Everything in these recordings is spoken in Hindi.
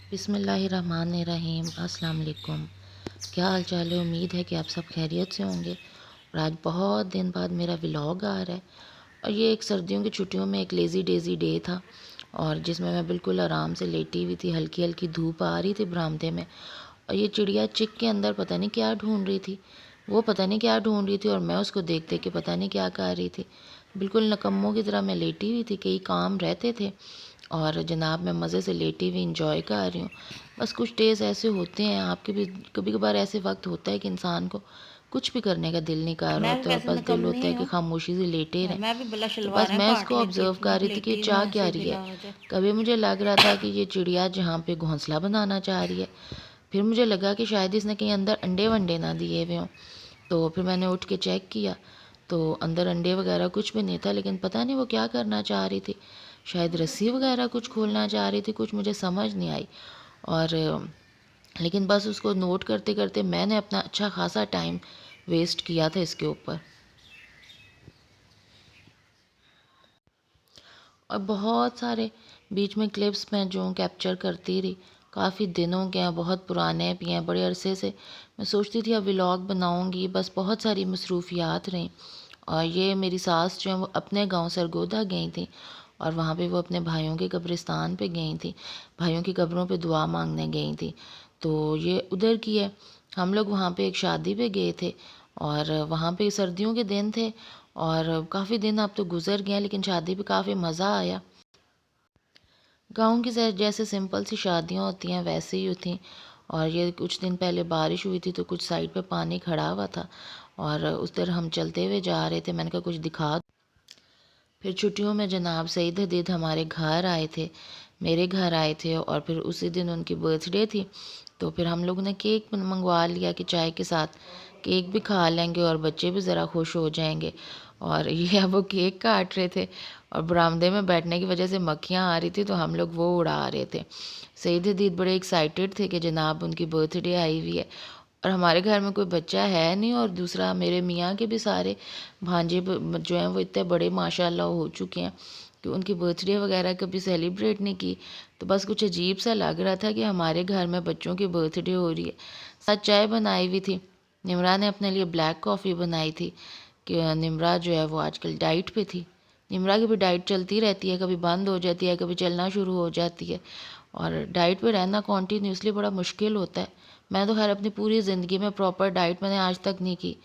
बिस्मिल्लाहिर्रहमानिर्रहीम। अस्सलाम वालेकुम। क्या हाल चाल है? उम्मीद है कि आप सब खैरियत से होंगे। और आज बहुत दिन बाद मेरा व्लॉग आ रहा है। और ये एक सर्दियों की छुट्टियों में एक लेज़ी डेज़ी डे था, और जिसमें मैं बिल्कुल आराम से लेटी हुई थी। हल्की हल्की धूप आ रही थी बरामदे में, और ये चिड़िया चिक के अंदर पता नहीं क्या ढूंढ रही थी। वो पता नहीं क्या ढूंढ रही थी, और मैं उसको देख देख के पता नहीं क्या कर रही थी। बिल्कुल नकम्मों की तरह मैं लेटी हुई थी। कई काम रहते थे, और जनाब मैं मज़े से लेटी हुई इंजॉय कर रही हूँ। बस कुछ डेज़ ऐसे होते हैं, आपके भी कभी कभार ऐसे वक्त होता है कि इंसान को कुछ भी करने का दिल नहीं कर रहा मैं भी होता, और वैसे बस दिल होता निकम्मी है कि हूँ। खामोशी से लेटे रहें। मैं भी बला तो बस शलवारें मैं काट इसको लेती ऑब्ज़र्व थी, कर अब रही थी कि लेटी हूँ चाह क्या ऐसे रही है। बिलावज। कभी मुझे लग रहा था कि ये चिड़िया जहाँ पे घोंसला बनाना चाह रही है। फिर मुझे लगा कि शायद इसने कहीं अंदर अंडे वंडे ना दिए हुए हों। तो फिर मैंने उठ के चेक किया, तो अंदर अंडे वगैरह कुछ भी नहीं था। लेकिन पता नहीं वो क्या करना चाह रही थी। शायद रस्सी वगैरह कुछ खोलना चाह रही थी, कुछ मुझे समझ नहीं आई। और लेकिन बस उसको नोट करते करते मैंने अपना अच्छा खासा टाइम वेस्ट किया था इसके ऊपर। और बहुत सारे बीच में क्लिप्स मैं जो कैप्चर करती रही। काफ़ी दिनों के हैं, बहुत पुराने भी हैं, बड़े अरसे से मैं सोचती थी अब व्लॉग बनाऊंगी, बस बहुत सारी मसरूफियात रहीं। और ये मेरी सास जो है वो अपने गांव सरगोदा गई थी, और वहाँ पे वो अपने भाइयों के कब्रिस्तान पे गई थी। भाइयों की कब्रों पे दुआ मांगने गई थी। तो ये उधर की है। हम लोग वहाँ पे एक शादी पे गए थे, और वहाँ पे सर्दियों के दिन थे। और काफ़ी दिन अब तो गुजर गए, लेकिन शादी पे काफ़ी मज़ा आया। गाँव की जैसे सिंपल सी शादियाँ होती हैं वैसे ही थी। और ये कुछ दिन पहले बारिश हुई थी, तो कुछ साइड पे पानी खड़ा हुआ था, और उस तरह हम चलते हुए जा रहे थे। मैंने कहा कुछ दिखा। फिर छुट्टियों में जनाब सईद हदीद हमारे घर आए थे, मेरे घर आए थे, और फिर उसी दिन उनकी बर्थडे थी। तो फिर हम लोगों ने केक मंगवा लिया कि चाय के साथ केक भी खा लेंगे और बच्चे भी ज़रा खुश हो जाएंगे। और ये अब वो केक काट रहे थे, और बरामदे में बैठने की वजह से मक्खियाँ आ रही थी, तो हम लोग वो उड़ा रहे थे। सईद हदीद बड़े एक्साइटेड थे कि जनाब उनकी बर्थडे आई हुई है। और हमारे घर में कोई बच्चा है नहीं, और दूसरा मेरे मियाँ के भी सारे भांजे जो हैं वो इतने बड़े माशाल्लाह हो चुके हैं कि उनकी बर्थडे वगैरह कभी सेलिब्रेट नहीं की। तो बस कुछ अजीब सा लग रहा था कि हमारे घर में बच्चों की बर्थडे हो रही है। साथ चाय बनाई हुई थी। निमरा ने अपने लिए ब्लैक कॉफ़ी बनाई थी, कि निमरा जो है वो आजकल डाइट पे थी। निमरा की भी डाइट चलती रहती है, कभी बंद हो जाती है, कभी चलना शुरू हो जाती है। और डाइट पे रहना कॉन्टीन्यूसली बड़ा मुश्किल होता है। मैं तो खैर अपनी पूरी ज़िंदगी में प्रॉपर डाइट मैंने आज तक नहीं की।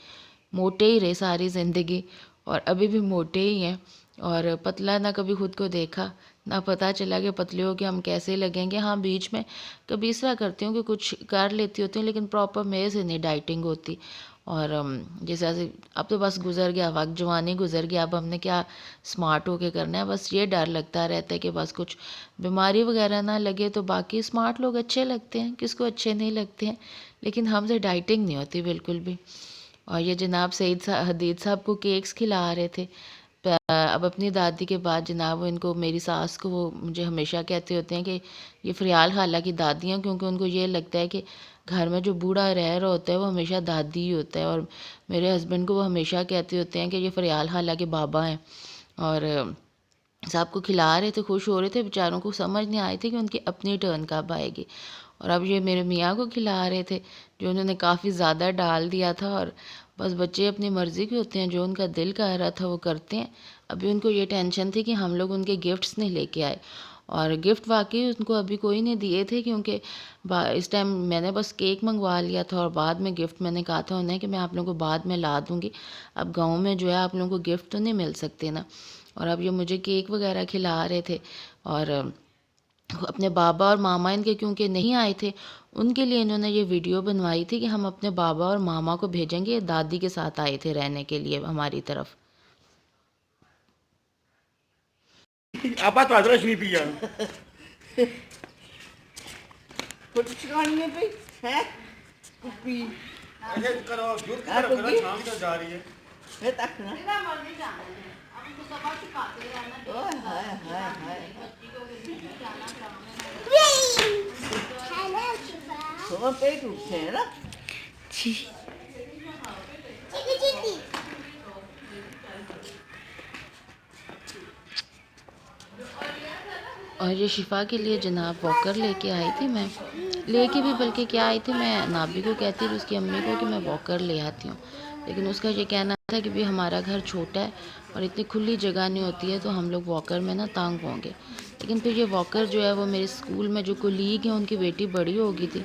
मोटे ही रहे सारी ज़िंदगी, और अभी भी मोटे ही हैं। और पतला ना कभी खुद को देखा, ना पता चला कि पतले हो के हम कैसे लगेंगे। हाँ, बीच में कभी इस तरह करती हूँ कि कुछ कर लेती होती हूँ, लेकिन प्रॉपर मेरे से नहीं डाइटिंग होती। और जैसे ऐसे अब तो बस गुजर गया वक्त, जवानी गुजर गया, अब हमने क्या स्मार्ट होके करना है। बस ये डर लगता रहता है कि बस कुछ बीमारी वगैरह ना लगे। तो बाकी स्मार्ट लोग अच्छे लगते हैं, किसको अच्छे नहीं लगते हैं, लेकिन हमसे डाइटिंग नहीं होती बिल्कुल भी। और ये जनाब सईद हदीद साहब को केक्स खिला रहे थे। अब अपनी दादी के बाद जनाब वो इनको, मेरी सास को, वो मुझे हमेशा कहते होते हैं कि ये फ़रियाल खाला की दादी हैं, क्योंकि उनको ये लगता है कि घर में जो बूढ़ा रह रहा होता है वो हमेशा दादी ही होता है। और मेरे हस्बैंड को वो हमेशा कहते होते हैं कि ये फ़रियाल खाला के बाबा हैं। और साहब को खिला रहे थे, खुश हो रहे थे। बेचारों को समझ नहीं आई थी कि उनकी अपनी टर्न कब आएगी। और अब ये मेरे मियाँ को खिला रहे थे, जो उन्होंने काफ़ी ज़्यादा डाल दिया था। और बस बच्चे अपनी मर्ज़ी के होते हैं, जो उनका दिल कह रहा था वो करते हैं। अभी उनको ये टेंशन थी कि हम लोग उनके गिफ्ट्स नहीं लेके आए। और गिफ्ट वाकई उनको अभी कोई नहीं दिए थे, क्योंकि इस टाइम मैंने बस केक मंगवा लिया था, और बाद में गिफ्ट मैंने कहा था उन्हें कि मैं आप लोगों को बाद में ला दूँगी। अब गाँव में जो है आप लोगों को गिफ्ट तो नहीं मिल सकते ना। और अब ये मुझे केक वगैरह खिला रहे थे। और अपने बाबा और मामा इनके क्योंकि नहीं आए थे, उनके लिए इन्होंने ये वीडियो बनवाई थी कि हम अपने बाबा और मामा को भेजेंगे। दादी के साथ आए थे रहने के लिए हमारी तरफ। Apa tu ada sini pia? पुचकाने पे है कुपी ऐसे करो दूध की हाँ तरफ करो, कुकी शाम की तरफ जा रही है। है तक ना ओए हाय हाय हाय तो पेट उठे है ना और ये शिफ़ा के लिए जनाब वॉकर लेके आई थी मैं, लेके भी बल्कि क्या आई थी, मैं नाबी को कहती थी उसकी अम्मी को कि मैं वॉकर ले आती हूँ, लेकिन उसका ये कहना था कि भाई हमारा घर छोटा है और इतनी खुली जगह नहीं होती है तो हम लोग वॉकर में ना तंग होंगे। लेकिन फिर ये वॉकर जो है वो मेरे स्कूल में जो कोलीग हैं उनकी बेटी बड़ी हो गई थी,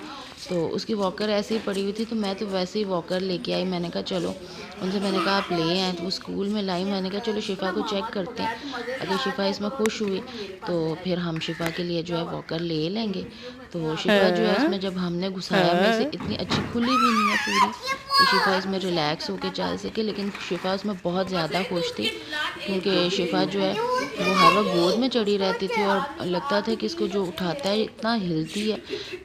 तो उसकी वॉकर ऐसे ही पड़ी हुई थी, तो मैं तो वैसे ही वॉकर लेके आई। मैंने कहा चलो, उनसे मैंने कहा आप ले आएँ, तो वो स्कूल में लाई। मैंने कहा चलो शिफ़ा को चेक करते हैं, अगर शिफ़ा इसमें खुश हुई तो फिर हम शिफ़ा के लिए जो है वॉकर ले लेंगे। तो शिफ़ा जो है इसमें जब हमने घुसाया, में से इतनी अच्छी खुली भी नहीं है पूरी कि शिफ़ा इसमें रिलैक्स होकर चल सके, लेकिन शिफ़ा उसमें बहुत ज़्यादा खुश थी, क्योंकि शिफ़ा जो है वो हर वक्त गोद में चढ़ी रहती थी और लगता था कि इसको जो उठाता है इतना हिलती है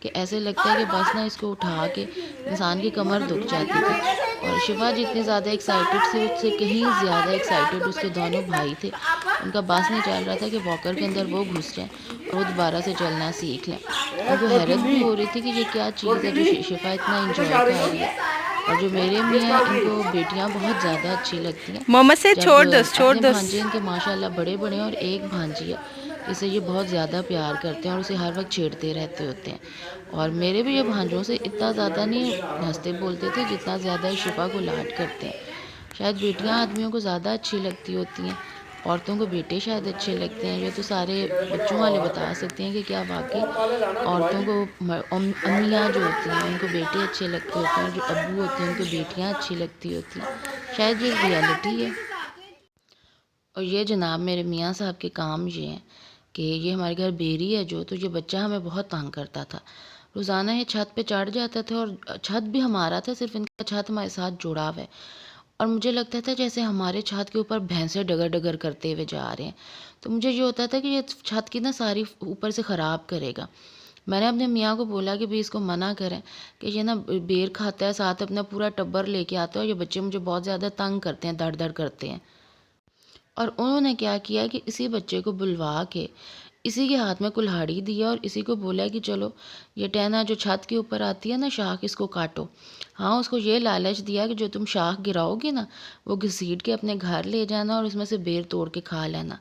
कि ऐसे लगता है कि बस ना इसको उठा के इंसान की कमर दुख जाती थी। और शिफ़ा जितनी ज़्यादा एक्साइटेड थी उससे कहीं ज़्यादा एक्साइटेड उसके दोनों भाई थे। उनका बस नहीं चल रहा था कि वॉकर के अंदर वो घुस जाएँ और वो दोबारा से चलना सीख लें। उनको हैरत भी हो रही थी कि ये क्या चीज़ है जो शिफ़ा इतना इंजॉय कर रही है। और जो मेरे मियाँ, इनको बेटियाँ बहुत ज़्यादा अच्छी लगती हैं। मोहम्मद से जब छोड़ दस अपने भांजे इनके माशाल्लाह बड़े बड़े हैं और एक भांजी है, इसे ये बहुत ज़्यादा प्यार करते हैं और उसे हर वक्त छेड़ते रहते होते हैं। और मेरे भी ये भांजों से इतना ज़्यादा नहीं हंसते बोलते थे जितना ज़्यादा शिफ़ा को लाड करते हैं। शायद बेटियां आदमियों को ज़्यादा अच्छी लगती होती हैं, औरतों को बेटे शायद अच्छे लगते हैं। ये तो सारे बच्चों वाले बता सकते हैं कि क्या वाकई औरतों को अम्मियाँ जो होती हैं उनको बेटे अच्छे लगते होते हैं, जो अब्बू होते हैं उनको बेटियाँ अच्छी लगती होती हैं। शायद ये रियलिटी है। और ये जनाब मेरे मियाँ साहब के काम ये हैं कि ये हमारे घर बेरी है जो, तो ये बच्चा हमें बहुत तंग करता था। रोज़ाना ये छत पे चढ़ जाता था और छत भी हमारा था, सिर्फ इनका छत हमारे साथ जुड़ा हुआ है। और मुझे लगता था जैसे हमारे छत के ऊपर भैंसें डगर डगर करते हुए जा रहे हैं। तो मुझे ये होता था कि ये छत की ना सारी ऊपर से ख़राब करेगा। मैंने अपने मियाँ को बोला कि भाई इसको मना करें कि ये ना बेर खाता है, साथ अपना पूरा टब्बर लेके आता है और ये बच्चे मुझे बहुत ज़्यादा तंग करते हैं, दर दर करते हैं। और उन्होंने क्या किया कि इसी बच्चे को बुलवा के इसी के हाथ में कुल्हाड़ी दिया और इसी को बोला कि चलो ये टहना जो छत के ऊपर आती है ना शाख, इसको काटो। हाँ, उसको ये लालच दिया कि जो तुम शाख गिराओगे ना वो घसीट के अपने घर ले जाना और उसमें से बेर तोड़ के खा लेना।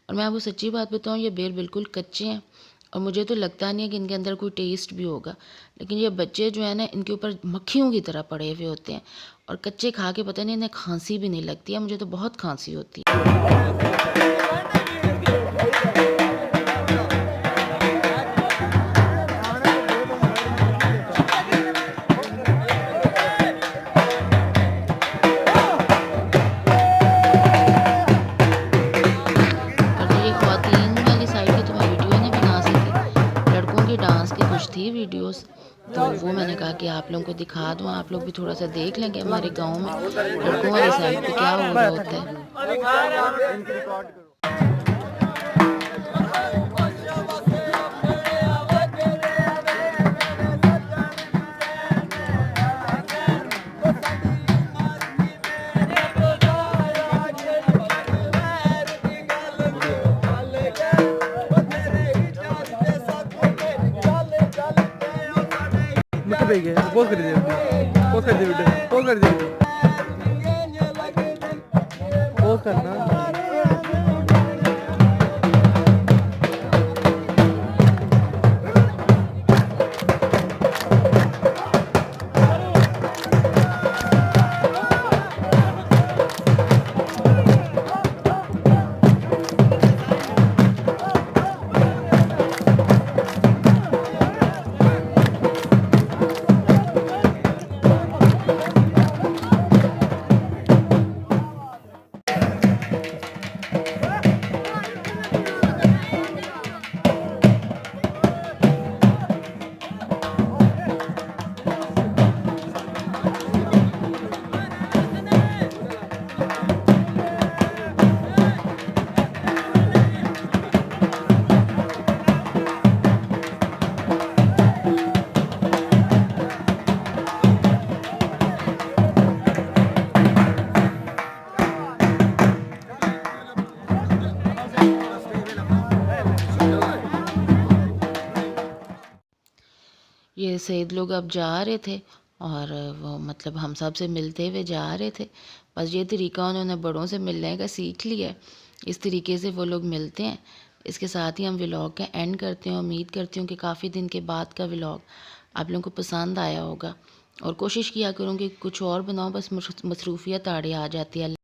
और मैं आपको सच्ची बात बताऊँ, ये बेर बिल्कुल कच्चे हैं और मुझे तो लगता नहीं है कि इनके अंदर कोई टेस्ट भी होगा, लेकिन ये बच्चे जो है ना इनके ऊपर मक्खियों की तरह पड़े हुए होते हैं और कच्चे खा के पता नहीं इन्हें खांसी भी नहीं लगती है। मुझे तो बहुत खांसी होती है। और ये ख्वातीन वाली साइड की तो मैं वीडियो नहीं बना सकी, लड़कों के डांस की कुछ थी वीडियोस, तो वो मैंने कहा कि आप लोगों को दिखा दूँ, आप लोग भी थोड़ा सा देख लेंगे हमारे गांव में लड़कों वाली साइड पे क्या हो रहा होता है। पे गए पोस्ट कर दिया वीडियो, पोस्ट कर दिया वीडियो, पोस्ट कर दिया वीडियो, पोस्ट करना। ये सईद लोग अब जा रहे थे और वो मतलब हम सब से मिलते हुए जा रहे थे। बस ये तरीका उन्होंने बड़ों से मिलने का सीख लिया है, इस तरीके से वो लोग मिलते हैं, इसके साथ ही हम व्लॉग का एंड करते हैं। उम्मीद करती हूँ कि काफ़ी दिन के बाद का व्लॉग आप लोगों को पसंद आया होगा, और कोशिश किया करूँगी कुछ और बनाऊँ, बस मसरूफ़ियत आड़े आ जाती है।